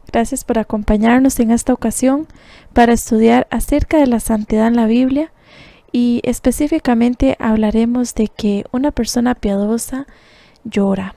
Gracias por acompañarnos en esta ocasión para estudiar acerca de la santidad en la Biblia y específicamente hablaremos de que una persona piadosa llora.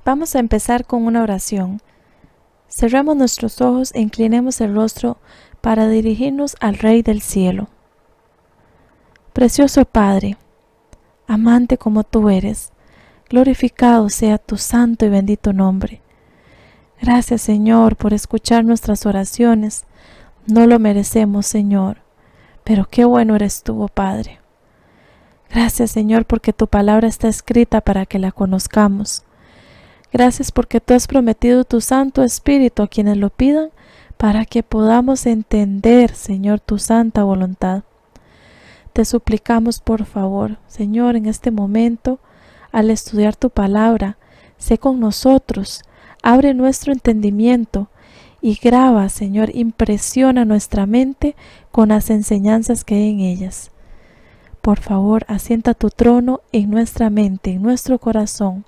Vamos a empezar con una oración. Cerramos nuestros ojos e inclinemos el rostro para dirigirnos al Rey del Cielo. Precioso Padre, amante como tú eres, glorificado sea tu santo y bendito nombre. Gracias, Señor, por escuchar nuestras oraciones. No lo merecemos, Señor, pero qué bueno eres tú, oh Padre. Gracias, Señor, porque tu palabra está escrita para que la conozcamos. Gracias porque tú has prometido tu Santo Espíritu a quienes lo pidan para que podamos entender, Señor, tu santa voluntad. Te suplicamos, por favor, Señor, en este momento, al estudiar tu palabra, sé con nosotros, abre nuestro entendimiento y graba, Señor, impresiona nuestra mente con las enseñanzas que hay en ellas. Por favor, asienta tu trono en nuestra mente, en nuestro corazón.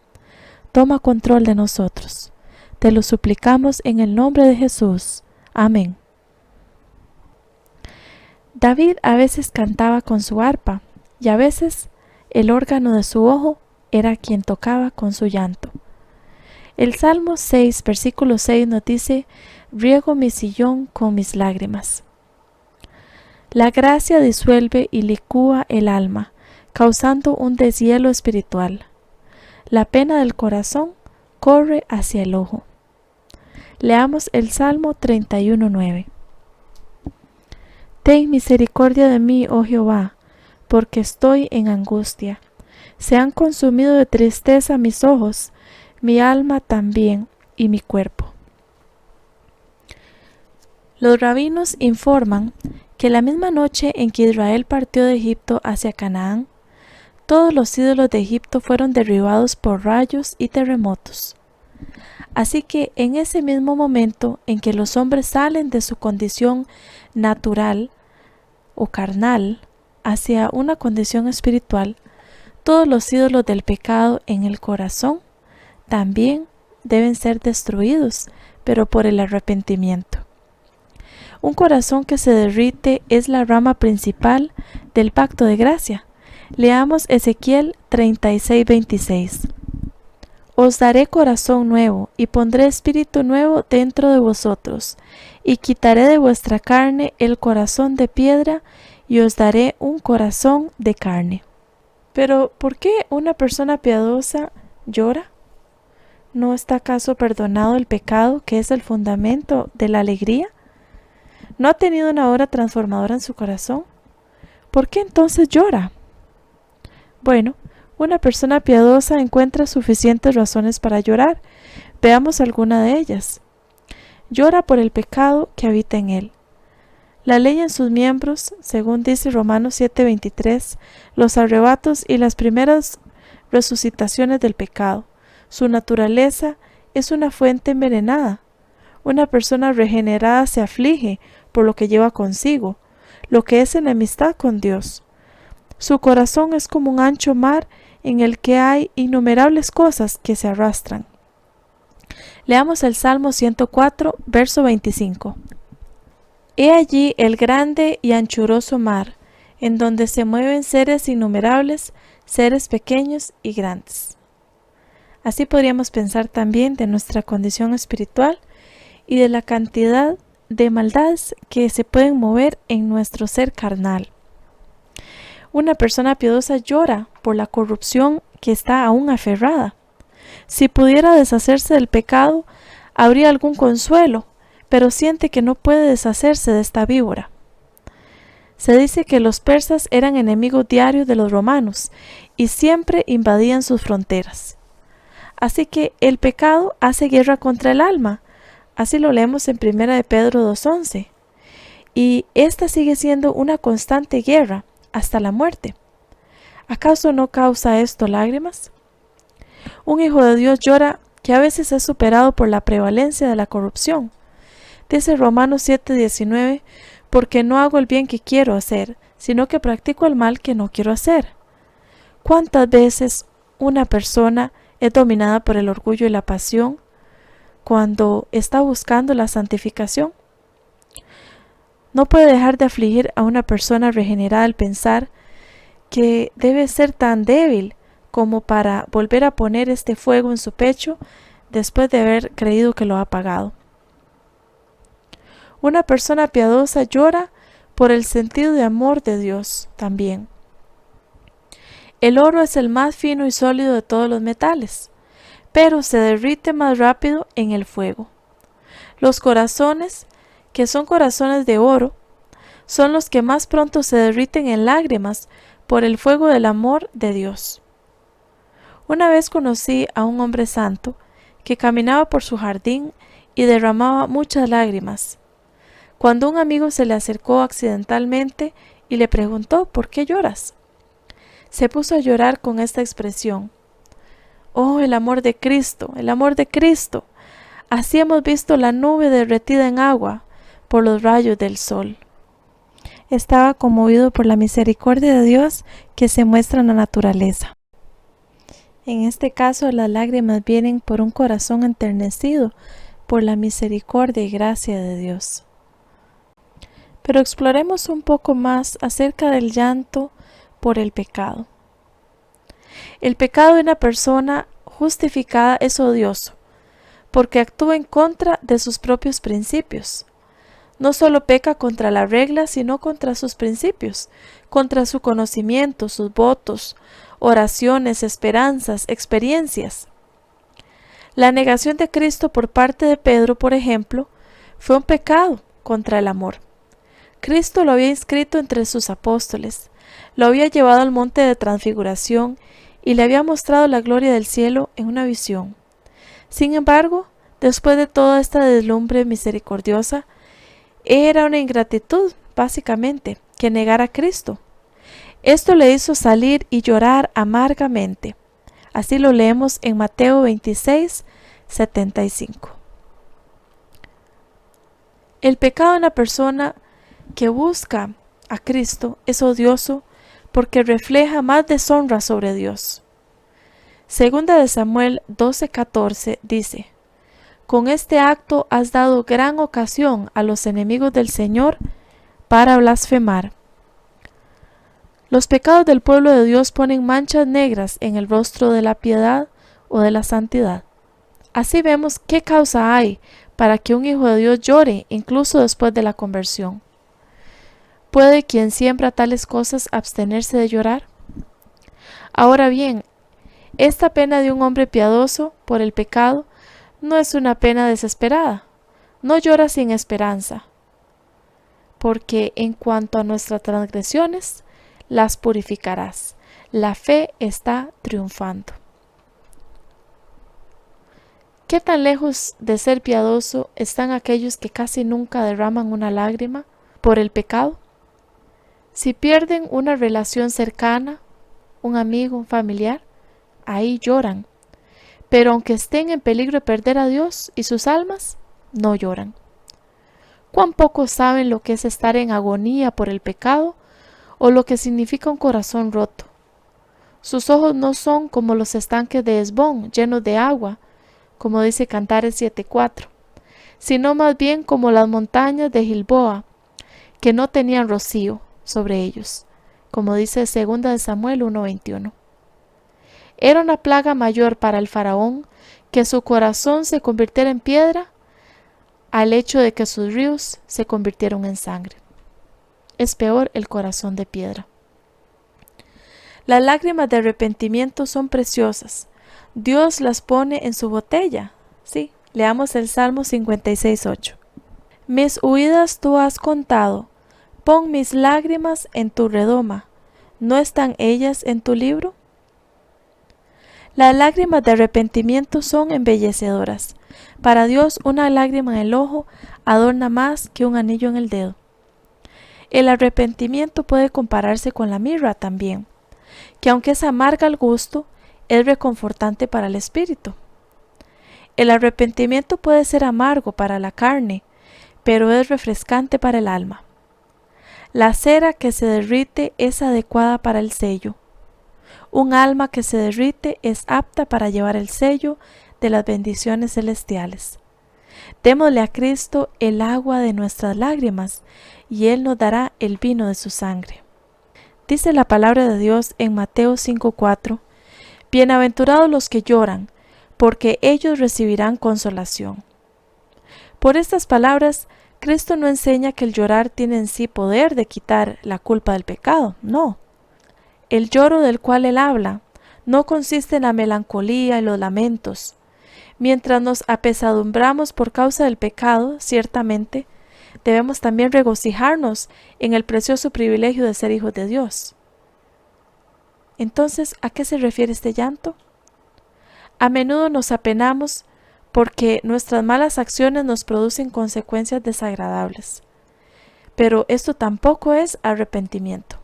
Toma control de nosotros. Te lo suplicamos en el nombre de Jesús. Amén. David a veces cantaba con su arpa y a veces el órgano de su ojo era quien tocaba con su llanto. El Salmo 6, versículo 6 nos dice: riego mi sillón con mis lágrimas. La gracia disuelve y licúa el alma, causando un deshielo espiritual. La pena del corazón corre hacia el ojo. Leamos el Salmo 31:9. Ten misericordia de mí, oh Jehová, porque estoy en angustia. Se han consumido de tristeza mis ojos, mi alma también y mi cuerpo. Los rabinos informan que la misma noche en que Israel partió de Egipto hacia Canaán, todos los ídolos de Egipto fueron derribados por rayos y terremotos. Así que en ese mismo momento en que los hombres salen de su condición natural o carnal hacia una condición espiritual, todos los ídolos del pecado en el corazón también deben ser destruidos, pero por el arrepentimiento. Un corazón que se derrite es la rama principal del pacto de gracia. Leamos Ezequiel 36:26. Os daré corazón nuevo y pondré espíritu nuevo dentro de vosotros, y quitaré de vuestra carne el corazón de piedra y os daré un corazón de carne. Pero, ¿por qué una persona piadosa llora? ¿No está acaso perdonado el pecado, que es el fundamento de la alegría? ¿No ha tenido una obra transformadora en su corazón? ¿Por qué entonces llora? Bueno, una persona piadosa encuentra suficientes razones para llorar. Veamos alguna de ellas. Llora por el pecado que habita en él. La ley en sus miembros, según dice Romanos 7:23, los arrebatos y las primeras resucitaciones del pecado. Su naturaleza es una fuente envenenada. Una persona regenerada se aflige por lo que lleva consigo, lo que es enemistad con Dios. Su corazón es como un ancho mar en el que hay innumerables cosas que se arrastran. Leamos el Salmo 104, verso 25. He allí el grande y anchuroso mar, en donde se mueven seres innumerables, seres pequeños y grandes. Así podríamos pensar también de nuestra condición espiritual y de la cantidad de maldades que se pueden mover en nuestro ser carnal. Una persona piadosa llora por la corrupción que está aún aferrada. Si pudiera deshacerse del pecado, habría algún consuelo, pero siente que no puede deshacerse de esta víbora. Se dice que los persas eran enemigos diarios de los romanos y siempre invadían sus fronteras. Así que el pecado hace guerra contra el alma. Así lo leemos en 1 de Pedro 2:11. Y esta sigue siendo una constante guerra hasta la muerte. ¿Acaso no causa esto lágrimas? Un hijo de Dios llora que a veces es superado por la prevalencia de la corrupción. Dice Romanos 7:19, porque no hago el bien que quiero hacer, sino que practico el mal que no quiero hacer. ¿Cuántas veces una persona es dominada por el orgullo y la pasión? cuando está buscando la santificación. No puede dejar de afligir a una persona regenerada al pensar que debe ser tan débil como para volver a poner este fuego en su pecho después de haber creído que lo ha apagado. Una persona piadosa llora por el sentido de amor de Dios también. El oro es el más fino y sólido de todos los metales, pero se derrite más rápido en el fuego. Los corazones, que son corazones de oro, son los que más pronto se derriten en lágrimas por el fuego del amor de Dios. Una vez conocí a un hombre santo que caminaba por su jardín y derramaba muchas lágrimas. Cuando un amigo se le acercó accidentalmente y le preguntó ¿por qué lloras?, se puso a llorar con esta expresión: «Oh, el amor de Cristo, el amor de Cristo. Así hemos visto la nube derretida en agua por los rayos del sol». Estaba conmovido por la misericordia de Dios que se muestra en la naturaleza. En este caso, las lágrimas vienen por un corazón enternecido por la misericordia y gracia de Dios. Pero exploremos un poco más acerca del llanto por el pecado. El pecado de una persona justificada es odioso, porque actúa en contra de sus propios principios. No solo peca contra la regla, sino contra sus principios, contra su conocimiento, sus votos, oraciones, esperanzas, experiencias. La negación de Cristo por parte de Pedro, por ejemplo, fue un pecado contra el amor. Cristo lo había inscrito entre sus apóstoles, lo había llevado al monte de transfiguración y le había mostrado la gloria del cielo en una visión. Sin embargo, después de toda esta deslumbre misericordiosa, era una ingratitud, básicamente, que negara a Cristo. Esto le hizo salir y llorar amargamente. Así lo leemos en Mateo 26, 75. El pecado de una persona que busca a Cristo es odioso porque refleja más deshonra sobre Dios. Segunda de Samuel 12:14 dice: «Con este acto has dado gran ocasión a los enemigos del Señor para blasfemar». Los pecados del pueblo de Dios ponen manchas negras en el rostro de la piedad o de la santidad. Así vemos qué causa hay para que un hijo de Dios llore incluso después de la conversión. ¿Puede quien siembra tales cosas abstenerse de llorar? Ahora bien, esta pena de un hombre piadoso por el pecado no es una pena desesperada. No llora sin esperanza, porque en cuanto a nuestras transgresiones, las purificarás. La fe está triunfando. ¿Qué tan lejos de ser piadoso están aquellos que casi nunca derraman una lágrima por el pecado? Si pierden una relación cercana, un amigo, un familiar, ahí lloran. Pero aunque estén en peligro de perder a Dios y sus almas, no lloran. ¿Cuán pocos saben lo que es estar en agonía por el pecado o lo que significa un corazón roto? Sus ojos no son como los estanques de Hesbón, llenos de agua, como dice Cantares 7:4, sino más bien como las montañas de Gilboa, que no tenían rocío sobre ellos, como dice 2 de Samuel 1:21. Era una plaga mayor para el faraón que su corazón se convirtiera en piedra al hecho de que sus ríos se convirtieron en sangre. Es peor el corazón de piedra. Las lágrimas de arrepentimiento son preciosas. Dios las pone en su botella. Sí, leamos el Salmo 56:8. Mis huidas tú has contado, pon mis lágrimas en tu redoma. ¿No están ellas en tu libro? Las lágrimas de arrepentimiento son embellecedoras. Para Dios, una lágrima en el ojo adorna más que un anillo en el dedo. El arrepentimiento puede compararse con la mirra también, que aunque es amarga al gusto, es reconfortante para el espíritu. El arrepentimiento puede ser amargo para la carne, pero es refrescante para el alma. La cera que se derrite es adecuada para el sello. Un alma que se derrite es apta para llevar el sello de las bendiciones celestiales. Démosle a Cristo el agua de nuestras lágrimas, y Él nos dará el vino de su sangre. Dice la palabra de Dios en Mateo 5:4, Bienaventurados los que lloran, porque ellos recibirán consolación. Por estas palabras, Cristo no enseña que el llorar tiene en sí poder de quitar la culpa del pecado, no. El lloro del cual Él habla no consiste en la melancolía y los lamentos. Mientras nos apesadumbramos por causa del pecado, ciertamente, debemos también regocijarnos en el precioso privilegio de ser hijos de Dios. Entonces, ¿a qué se refiere este llanto? A menudo nos apenamos porque nuestras malas acciones nos producen consecuencias desagradables. Pero esto tampoco es arrepentimiento.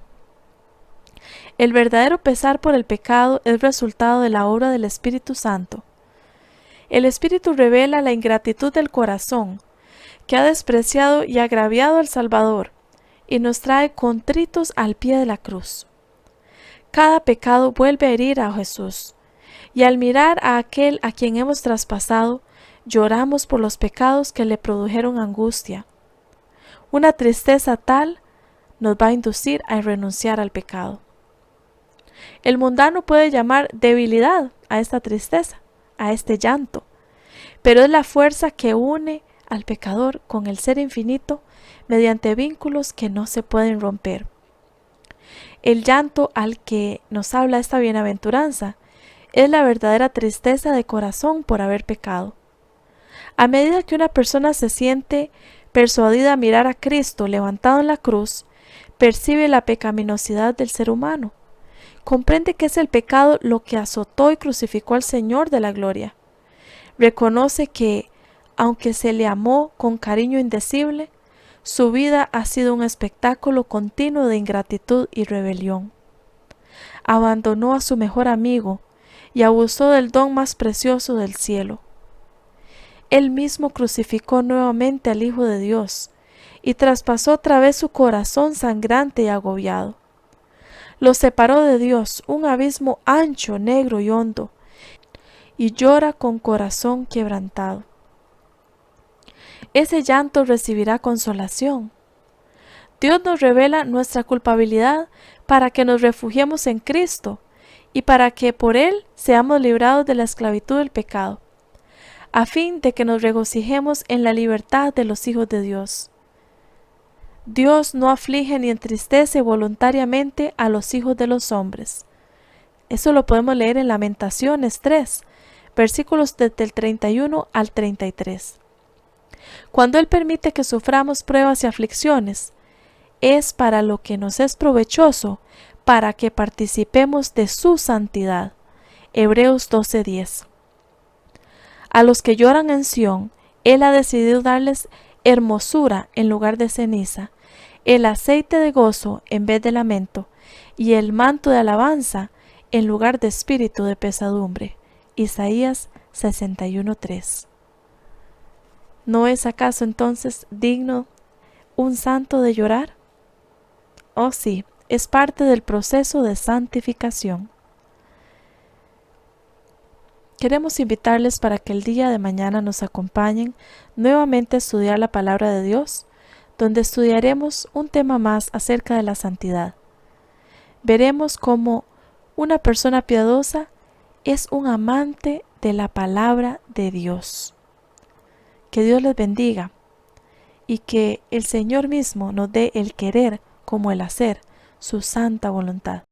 El verdadero pesar por el pecado es resultado de la obra del Espíritu Santo. El Espíritu revela la ingratitud del corazón, que ha despreciado y agraviado al Salvador, y nos trae contritos al pie de la cruz. Cada pecado vuelve a herir a Jesús, y al mirar a aquel a quien hemos traspasado, lloramos por los pecados que le produjeron angustia. Una tristeza tal nos va a inducir a renunciar al pecado. El mundano puede llamar debilidad a esta tristeza, a este llanto, pero es la fuerza que une al pecador con el Ser infinito mediante vínculos que no se pueden romper. El llanto al que nos habla esta bienaventuranza es la verdadera tristeza de corazón por haber pecado. A medida que una persona se siente persuadida a mirar a Cristo levantado en la cruz, percibe la pecaminosidad del ser humano. Comprende que es el pecado lo que azotó y crucificó al Señor de la gloria. Reconoce que, aunque se le amó con cariño indecible, su vida ha sido un espectáculo continuo de ingratitud y rebelión. Abandonó a su mejor amigo y abusó del don más precioso del cielo. Él mismo crucificó nuevamente al Hijo de Dios y traspasó otra vez su corazón sangrante y agobiado. Lo separó de Dios un abismo ancho, negro y hondo, y llora con corazón quebrantado. Ese llanto recibirá consolación. Dios nos revela nuestra culpabilidad para que nos refugiemos en Cristo y para que por Él seamos librados de la esclavitud del pecado, a fin de que nos regocijemos en la libertad de los hijos de Dios. Dios no aflige ni entristece voluntariamente a los hijos de los hombres. Eso lo podemos leer en Lamentaciones 3, versículos desde el 31 al 33. Cuando Él permite que suframos pruebas y aflicciones, es para lo que nos es provechoso, para que participemos de su santidad. Hebreos 12:10. A los que lloran en Sión, Él ha decidido darles hermosura en lugar de ceniza, el aceite de gozo en vez de lamento, y el manto de alabanza en lugar de espíritu de pesadumbre. Isaías 61:3. ¿No es acaso entonces digno un santo de llorar? Oh sí, es parte del proceso de santificación. Queremos invitarles para que el día de mañana nos acompañen nuevamente a estudiar la palabra de Dios, donde estudiaremos un tema más acerca de la santidad. Veremos cómo una persona piadosa es un amante de la palabra de Dios. Que Dios les bendiga y que el Señor mismo nos dé el querer como el hacer, su santa voluntad.